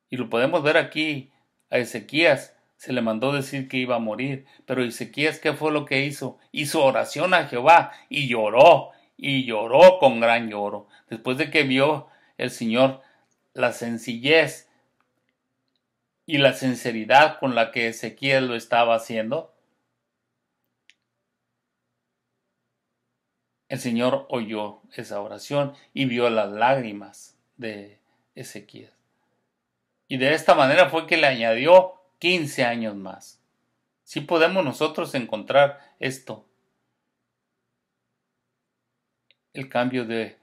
Y lo podemos ver aquí. A Ezequías se le mandó decir que iba a morir, pero Ezequías, ¿qué fue lo que hizo? Hizo oración a Jehová y lloró con gran lloro. Después de que vio el Señor la sencillez y la sinceridad con la que Ezequías lo estaba haciendo, el Señor oyó esa oración y vio las lágrimas de Ezequías. Y de esta manera fue que le añadió 15 años más. Sí podemos nosotros encontrar esto, el cambio de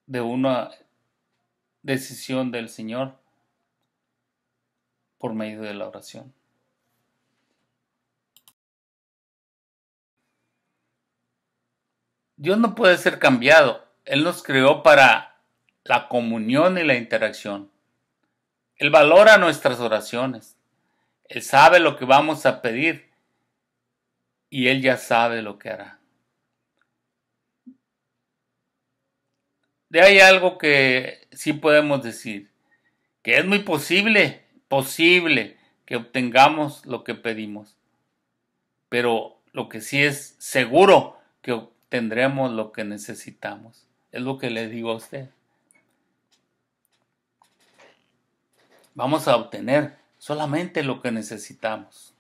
una decisión del Señor por medio de la oración. Dios no puede ser cambiado. Él nos creó para la comunión y la interacción. Él valora nuestras oraciones. Él sabe lo que vamos a pedir y Él ya sabe lo que hará. De ahí algo que sí podemos decir, que es muy posible que obtengamos lo que pedimos, pero lo que sí es seguro que obtendremos lo que necesitamos. Es lo que le digo a usted. Vamos a obtener solamente lo que necesitamos.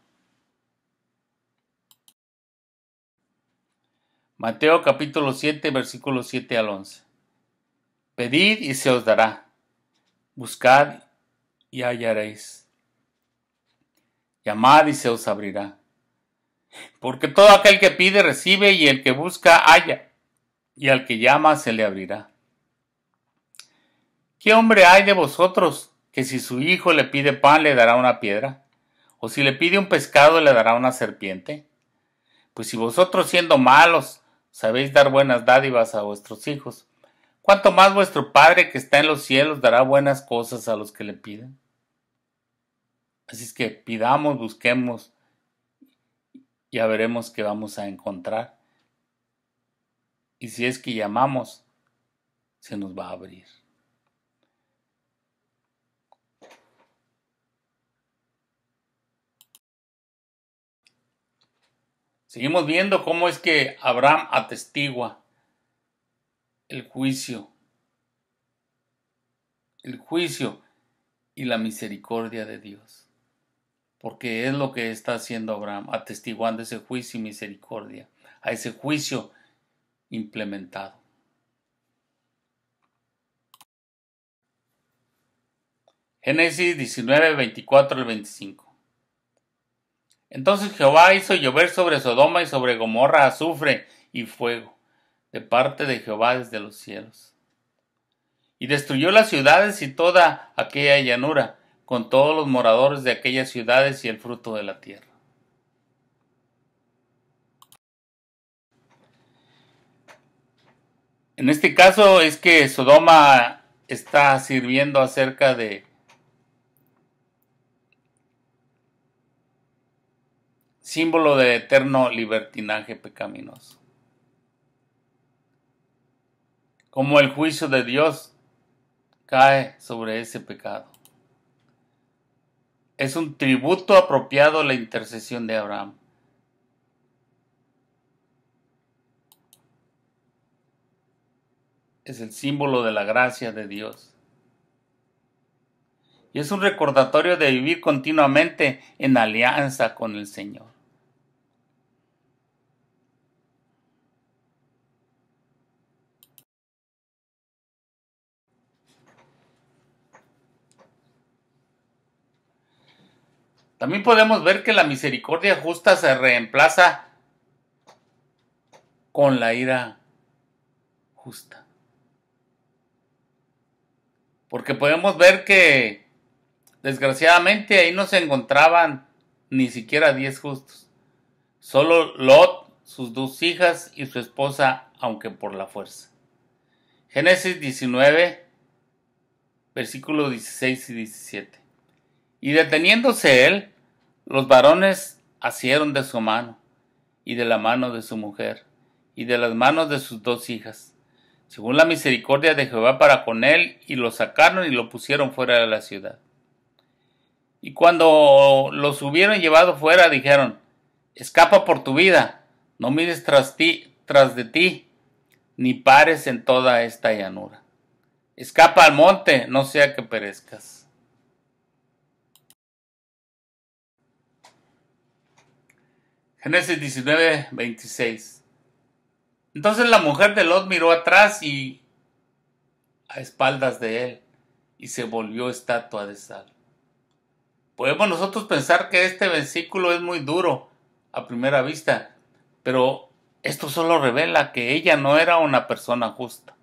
Mateo capítulo 7, versículos 7 al 11. Pedid y se os dará. Buscad y hallaréis. Llamad y se os abrirá. Porque todo aquel que pide recibe, y el que busca halla, y al que llama se le abrirá. ¿Qué hombre hay de vosotros que si su hijo le pide pan le dará una piedra? ¿O si le pide un pescado le dará una serpiente? Pues si vosotros, siendo malos, sabéis dar buenas dádivas a vuestros hijos, ¿cuánto más vuestro Padre que está en los cielos dará buenas cosas a los que le piden? Así es que pidamos, busquemos, ya veremos qué vamos a encontrar. Y si es que llamamos, se nos va a abrir. Seguimos viendo cómo es que Abraham atestigua el juicio y la misericordia de Dios. Porque es lo que está haciendo Abraham, atestiguando ese juicio y misericordia, a ese juicio implementado. Génesis 19, 24 al 25. Entonces Jehová hizo llover sobre Sodoma y sobre Gomorra azufre y fuego, de parte de Jehová desde los cielos. Y destruyó las ciudades y toda aquella llanura, con todos los moradores de aquellas ciudades y el fruto de la tierra. En este caso es que Sodoma está sirviendo acerca de símbolo de eterno libertinaje pecaminoso. Como el juicio de Dios cae sobre ese pecado. Es un tributo apropiado a la intercesión de Abraham. Es el símbolo de la gracia de Dios. Y es un recordatorio de vivir continuamente en alianza con el Señor. También podemos ver que la misericordia justa se reemplaza con la ira justa. Porque podemos ver que desgraciadamente ahí no se encontraban ni siquiera 10 justos. Solo Lot, sus 2 hijas y su esposa, aunque por la fuerza. Génesis 19, versículos 16 y 17. Y deteniéndose él, los varones asieron de su mano, y de la mano de su mujer, y de las manos de sus 2 hijas, según la misericordia de Jehová para con él, y lo sacaron y lo pusieron fuera de la ciudad. Y cuando los hubieron llevado fuera, dijeron: escapa por tu vida, no mires tras de ti, ni pares en toda esta llanura. Escapa al monte, no sea que perezcas. Génesis 19, 26. Entonces la mujer de Lot miró atrás y a espaldas de él, y se volvió estatua de sal. Podemos nosotros pensar que este versículo es muy duro a primera vista, pero esto solo revela que ella no era una persona justa.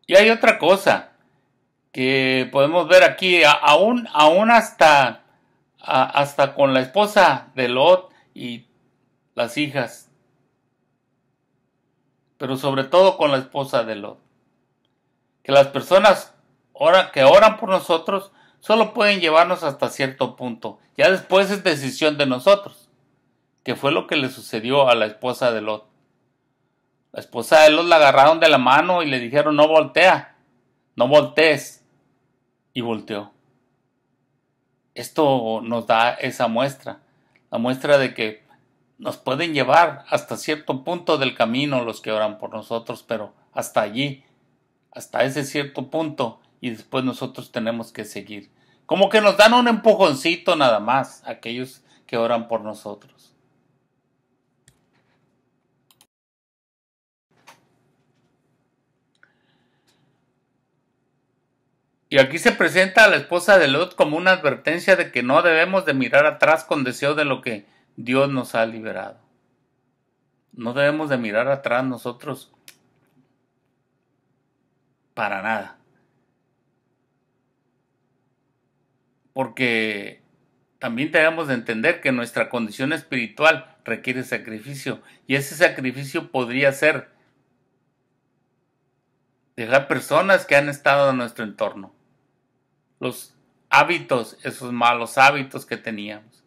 Y hay otra cosa que podemos ver aquí, aún hasta con la esposa de Lot y las hijas, pero sobre todo con la esposa de Lot, que las personas que oran por nosotros solo pueden llevarnos hasta cierto punto, ya después es decisión de nosotros, que fue lo que le sucedió a la esposa de Lot. La esposa de Lot la agarraron de la mano y le dijeron: no voltees, y volteó. Esto nos da esa muestra, la muestra de que nos pueden llevar hasta cierto punto del camino los que oran por nosotros, pero hasta allí, hasta ese cierto punto, y después nosotros tenemos que seguir. Como que nos dan un empujoncito nada más, aquellos que oran por nosotros. Y aquí se presenta a la esposa de Lot como una advertencia de que no debemos de mirar atrás con deseo de lo que Dios nos ha liberado. No debemos de mirar atrás nosotros para nada. Porque también debemos de entender que nuestra condición espiritual requiere sacrificio. Y ese sacrificio podría ser dejar personas que han estado en nuestro entorno. Los hábitos, esos malos hábitos que teníamos.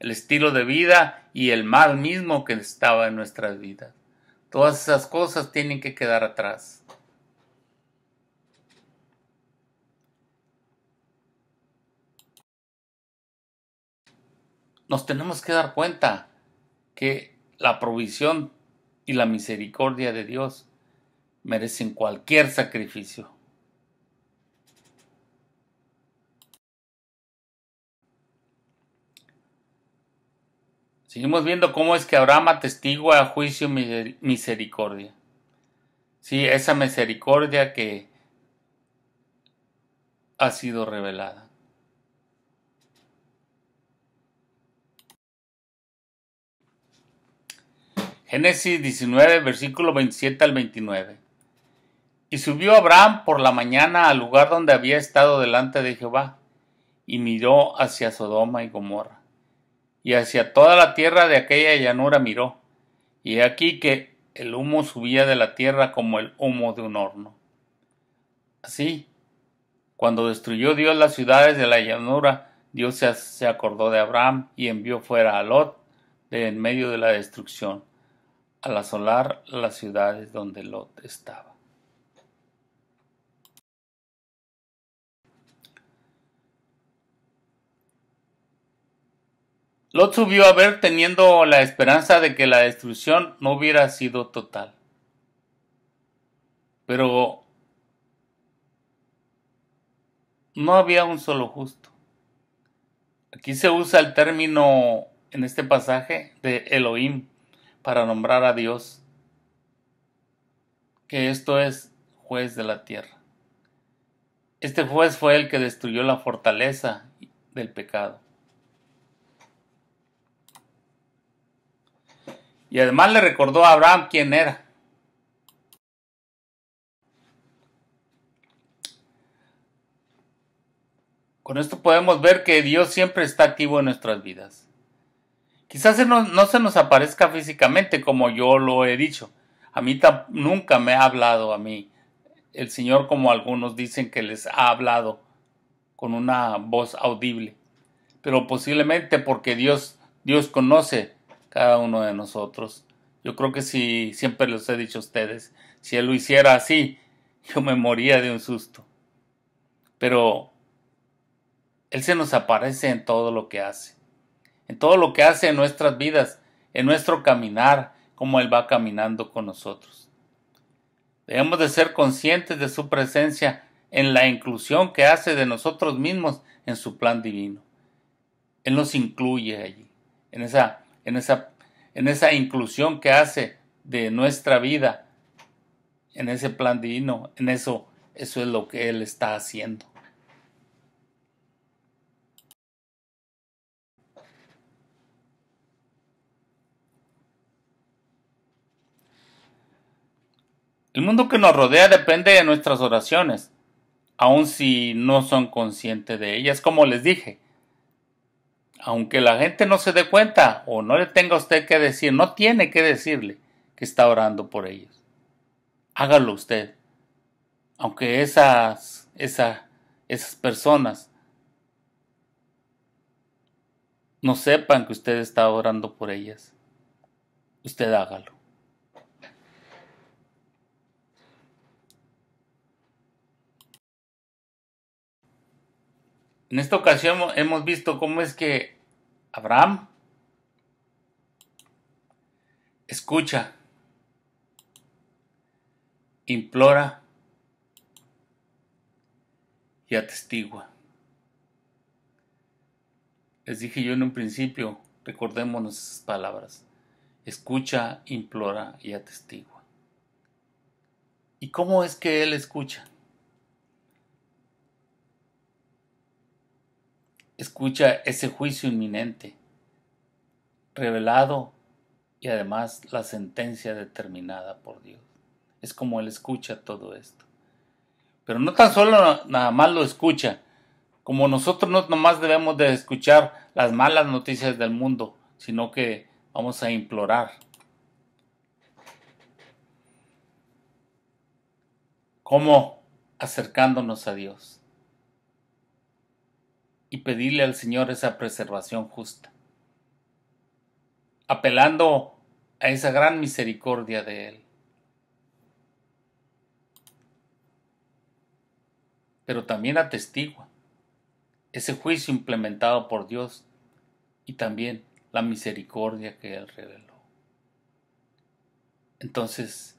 El estilo de vida y el mal mismo que estaba en nuestras vidas. Todas esas cosas tienen que quedar atrás. Nos tenemos que dar cuenta que la provisión y la misericordia de Dios merecen cualquier sacrificio. Seguimos viendo cómo es que Abraham atestigua juicio y misericordia. Sí, esa misericordia que ha sido revelada. Génesis 19, versículo 27 al 29. Y subió Abraham por la mañana al lugar donde había estado delante de Jehová, y miró hacia Sodoma y Gomorra, y hacia toda la tierra de aquella llanura miró, y he aquí que el humo subía de la tierra como el humo de un horno. Así, cuando destruyó Dios las ciudades de la llanura, Dios se acordó de Abraham y envió fuera a Lot de en medio de la destrucción, al asolar las ciudades donde Lot estaba. Lot subió a ver teniendo la esperanza de que la destrucción no hubiera sido total. Pero no había un solo justo. Aquí se usa el término en este pasaje de Elohim para nombrar a Dios, que esto es juez de la tierra. Este juez fue el que destruyó la fortaleza del pecado. Y además le recordó a Abraham quién era. Con esto podemos ver que Dios siempre está activo en nuestras vidas. Quizás no se nos aparezca físicamente como yo lo he dicho. A mí nunca me ha hablado a mí el Señor como algunos dicen que les ha hablado con una voz audible. Pero posiblemente porque Dios conoce cada uno de nosotros. Yo creo que si, siempre les he dicho a ustedes, si Él lo hiciera así, yo me moría de un susto. Pero Él se nos aparece en todo lo que hace. En todo lo que hace en nuestras vidas, en nuestro caminar, como Él va caminando con nosotros. Debemos de ser conscientes de su presencia en la inclusión que hace de nosotros mismos en su plan divino. Él nos incluye allí, en esa inclusión que hace de nuestra vida, en ese plan divino, eso es lo que Él está haciendo. El mundo que nos rodea depende de nuestras oraciones, aun si no son conscientes de ellas, como les dije. Aunque la gente no se dé cuenta o no le tenga a usted que decir, no tiene que decirle que está orando por ellos. Hágalo usted. Aunque esas personas no sepan que usted está orando por ellas, usted hágalo. En esta ocasión hemos visto cómo es que Abraham escucha, implora y atestigua. Les dije yo en un principio, recordémonos esas palabras. Escucha, implora y atestigua. ¿Y cómo es que él escucha? Escucha ese juicio inminente, revelado y además la sentencia determinada por Dios. Es como él escucha todo esto. Pero no tan solo nada más lo escucha, como nosotros no nomás debemos de escuchar las malas noticias del mundo, sino que vamos a implorar. ¿Cómo? Acercándonos a Dios y pedirle al Señor esa preservación justa, apelando a esa gran misericordia de Él. Pero también atestigua ese juicio implementado por Dios y también la misericordia que Él reveló. Entonces,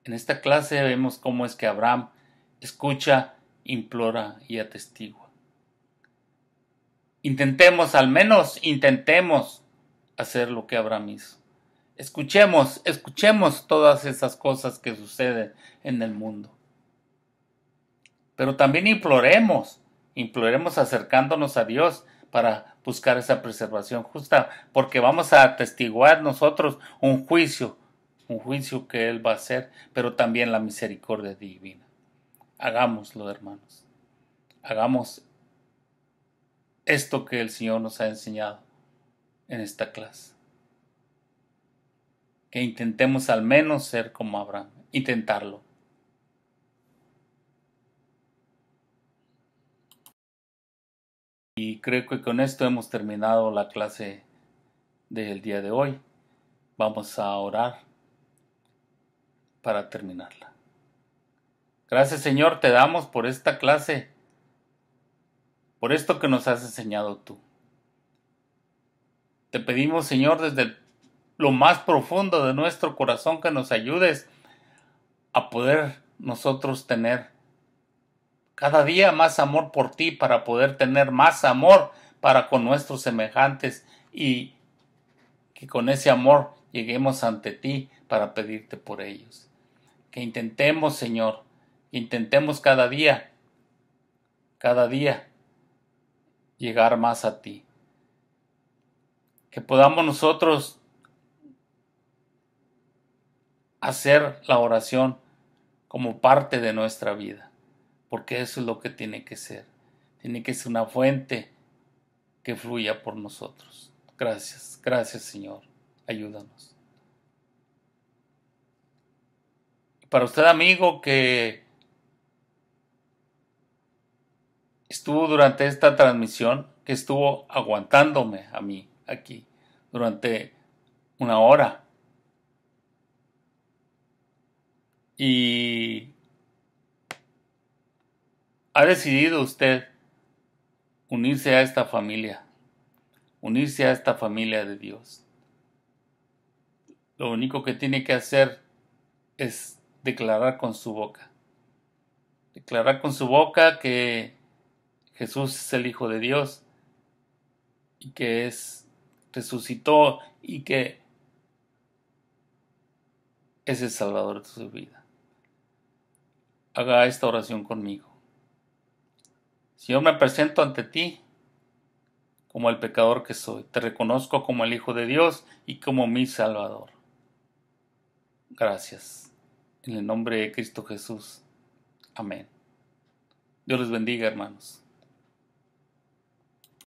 en esta clase vemos cómo es que Abraham escucha, implora y atestigua. Intentemos, al menos intentemos hacer lo que Abraham hizo. Escuchemos todas esas cosas que suceden en el mundo. Pero también imploremos acercándonos a Dios para buscar esa preservación justa, porque vamos a atestiguar nosotros un juicio que Él va a hacer, pero también la misericordia divina. Hagámoslo, hermanos. Hagamos esto que el Señor nos ha enseñado en esta clase. Que intentemos al menos ser como Abraham. Intentarlo. Y creo que con esto hemos terminado la clase del día de hoy. Vamos a orar para terminarla. Gracias, Señor, te damos por esta clase, por esto que nos has enseñado tú. Te pedimos, Señor, desde lo más profundo de nuestro corazón que nos ayudes a poder nosotros tener cada día más amor por ti, para poder tener más amor para con nuestros semejantes y que con ese amor lleguemos ante ti para pedirte por ellos. Que intentemos, Señor, intentemos cada día llegar más a ti. Que podamos nosotros hacer la oración como parte de nuestra vida, porque eso es lo que tiene que ser. Tiene que ser una fuente que fluya por nosotros. Gracias, Señor. Ayúdanos. Para usted, amigo, que estuvo durante esta transmisión, que estuvo aguantándome a mí aquí durante una hora, y ha decidido usted unirse a esta familia de Dios. Lo único que tiene que hacer es declarar con su boca que Jesús es el Hijo de Dios y que resucitó y que es el Salvador de su vida. Haga esta oración conmigo. Señor, me presento ante ti como el pecador que soy. Te reconozco como el Hijo de Dios y como mi Salvador. Gracias. En el nombre de Cristo Jesús. Amén. Dios les bendiga, hermanos.